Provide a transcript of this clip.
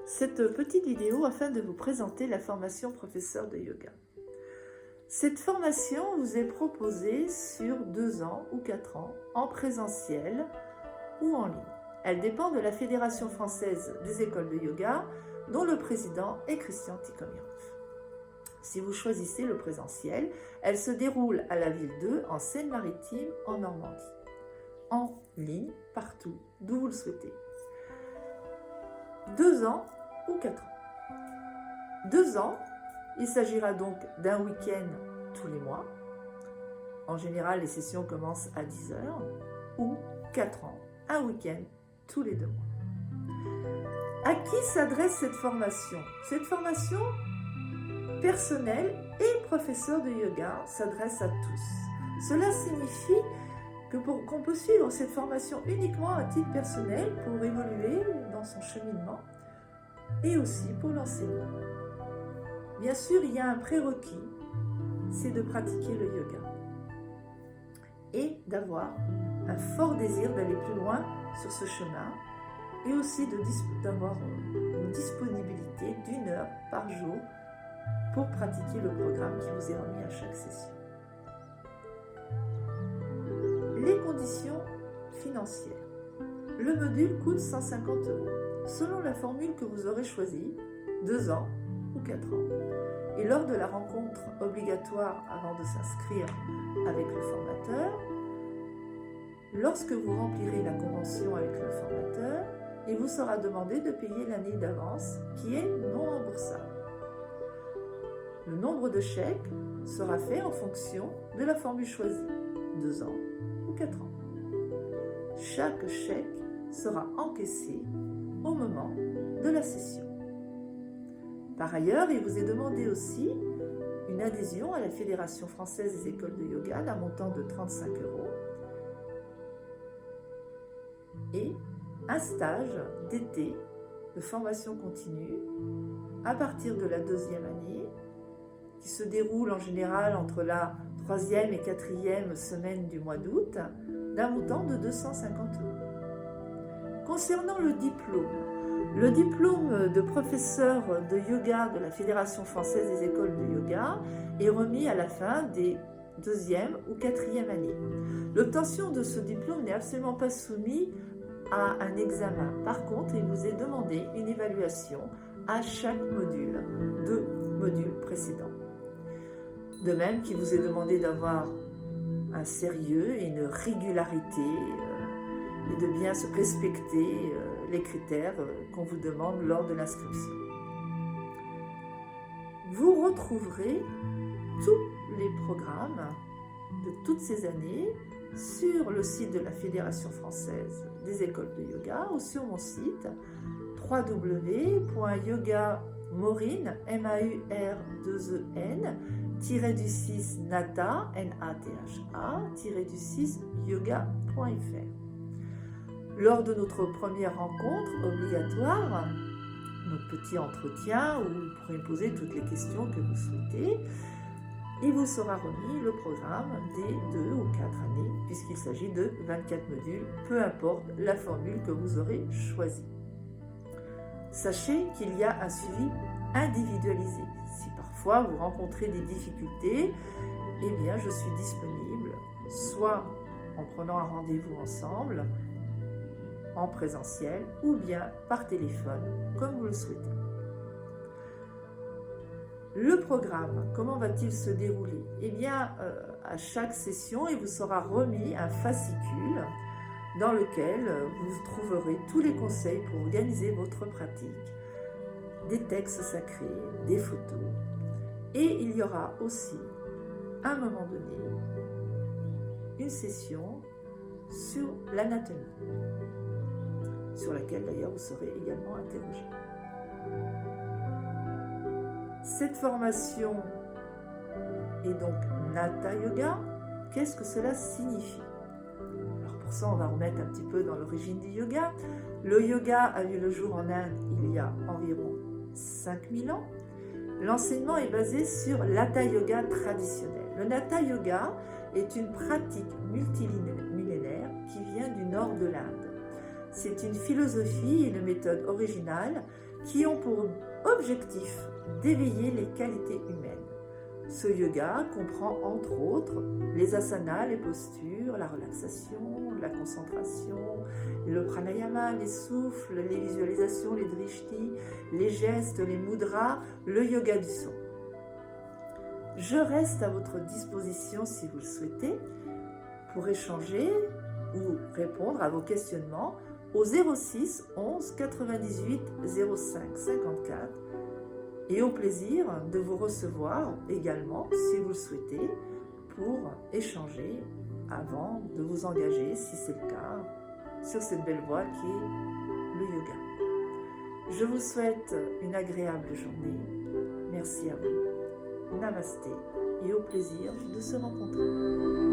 cette petite vidéo afin de vous présenter la formation professeur de yoga. Cette formation vous est proposée sur 2 ans ou 4 ans, en présentiel ou en ligne. Elle dépend de la Fédération française des écoles de yoga, dont le président est Christian Tikhomyrov. Si vous choisissez le présentiel, elle se déroule à la ville d'Eu, en Seine-Maritime, en Normandie. En ligne, partout, d'où vous le souhaitez. 2 ans ou 4 ans. 2 ans, il s'agira donc d'un week-end tous les mois. En général, les sessions commencent à 10h. Ou 4 ans, un week-end tous les 2 mois. À qui s'adresse cette formation? Cette formation personnelle et professeur de yoga s'adresse à tous. Cela signifie qu'on peut suivre cette formation uniquement à titre personnel pour évoluer dans son cheminement et aussi pour l'enseigner. Bien sûr, il y a un prérequis, c'est de pratiquer le yoga et d'avoir un fort désir d'aller plus loin sur ce chemin et aussi d'avoir une disponibilité d'1 heure par jour pour pratiquer le programme qui vous est remis à chaque session. Les conditions financières. Le module coûte 150 €, selon la formule que vous aurez choisie, 2 ans ou 4 ans. Et lors de la rencontre obligatoire avant de s'inscrire avec le formateur, lorsque vous remplirez la convention avec le formateur, il vous sera demandé de payer l'année d'avance qui est non remboursable. Le nombre de chèques sera fait en fonction de la formule choisie, 2 ans ou 4 ans. Chaque chèque sera encaissé au moment de la session. Par ailleurs, il vous est demandé aussi une adhésion à la Fédération française des écoles de yoga d'un montant de 35 € et un stage d'été de formation continue à partir de la 2e année qui se déroule en général entre la 3e et 4e semaine du mois d'août d'un montant de 250 €. Concernant le diplôme de professeur de yoga de la Fédération française des écoles de yoga est remis à la fin des 2e ou 4e années. L'obtention de ce diplôme n'est absolument pas soumise à un examen. Par contre, il vous est demandé une évaluation à chaque module de module précédent. De même qu'il vous est demandé d'avoir un sérieux et une régularité et de bien se respecter les critères qu'on vous demande lors de l'inscription. Vous retrouverez tous les programmes de toutes ces années sur le site de la Fédération française des écoles de yoga ou sur mon site www.yogamourine, MAUR2EN, -nata, NATHA, -yoga.fr. Lors de notre première rencontre obligatoire, notre petit entretien où vous pourrez me poser toutes les questions que vous souhaitez, il vous sera remis le programme des 2 ou 4 années, puisqu'il s'agit de 24 modules, peu importe la formule que vous aurez choisie. Sachez qu'il y a un suivi individualisé. Si parfois vous rencontrez des difficultés, eh bien je suis disponible, soit en prenant un rendez-vous ensemble, en présentiel, ou bien par téléphone, comme vous le souhaitez. Le programme, comment va-t-il se dérouler? Eh bien, à chaque session, il vous sera remis un fascicule dans lequel vous trouverez tous les conseils pour organiser votre pratique, des textes sacrés, des photos. Et il y aura aussi, à un moment donné, une session sur l'anatomie, sur laquelle d'ailleurs vous serez également interrogé. Cette formation est donc Hatha Yoga. Qu'est-ce que cela signifie? Alors pour ça, on va remettre un petit peu dans l'origine du yoga. Le yoga a vu le jour en Inde il y a environ 5000 ans. L'enseignement est basé sur l'Hatha Yoga traditionnel. Le Hatha Yoga est une pratique multimillénaire qui vient du nord de l'Inde. C'est une philosophie et une méthode originale qui ont pour objectif d'éveiller les qualités humaines. Ce yoga comprend entre autres les asanas, les postures, la relaxation, la concentration, le pranayama, les souffles, les visualisations, les drishtis, les gestes, les mudras, le yoga du son. Je reste à votre disposition si vous le souhaitez pour échanger ou répondre à vos questionnements au 06 11 98 05 54 et au plaisir de vous recevoir également si vous le souhaitez pour échanger avant de vous engager, si c'est le cas, sur cette belle voie qui est le yoga. Je vous souhaite une agréable journée. Merci à vous. Namasté et au plaisir de se rencontrer.